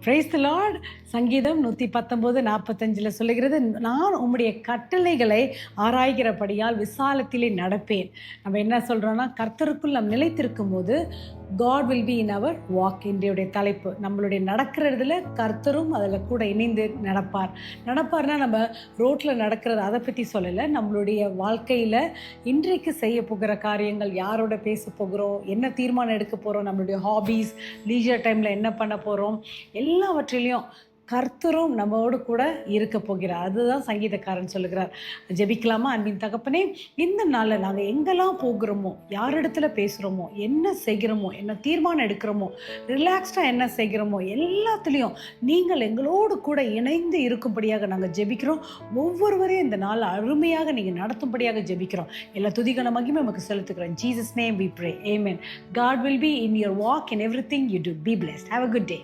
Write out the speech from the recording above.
Praise the Lord. சங்கீதம் 119:45 சொல்லுகிறது, நான் உம்முடைய கட்டளைகளை ஆராய்கிறபடியால் விசாலத்திலே நடப்பேன். நம்ம என்ன சொல்றோம்னா, கர்த்தருக்குள் நாம் நிலைத்திருக்கும் போது God will be in our walk. இன்றைய தலைப்பு, நம்மளுடைய நடக்கிறதுல கர்த்தரும் அதில் கூட இணைந்து நடப்பார்னா நம்ம ரோட்டில் நடக்கிறது அதை பற்றி சொல்லலை. நம்மளுடைய வாழ்க்கையில் இன்றைக்கு செய்ய போகிற காரியங்கள், யாரோட பேச போகிறோம், என்ன தீர்மானம் எடுக்க போகிறோம், நம்மளுடைய ஹாபீஸ், லீஜர் டைமில் என்ன பண்ண போகிறோம், எல்லாவற்றிலையும் கர்த்தரும் நம்மோடு கூட இருக்க போகிறார். அதுதான் சங்கீதக்காரன் சொல்லுகிறார். ஜெபிக்கலாமா? அன்பின் தகப்பனே, இந்த நாளில் நாங்கள் எங்கெல்லாம் போகிறோமோ, யாரிடத்துல பேசுகிறோமோ, என்ன செய்கிறோமோ, என்ன தீர்மானம் எடுக்கிறோமோ, ரிலாக்ஸ்டாக என்ன செய்கிறோமோ, எல்லாத்துலேயும் நீங்கள் எங்களோடு கூட இணைந்து இருக்கும்படியாக நாங்கள் ஜெபிக்கிறோம். ஒவ்வொருவரையும் இந்த நாள் அருமையாக நீங்கள் நடத்தும்படியாக ஜெபிக்கிறோம். எல்லா துதிகன மகிமை நமக்கு செலுத்துக்கிறோம். Jesus name we pray. Amen. God will be in your walk in everything you do. Be blessed. Have a good day.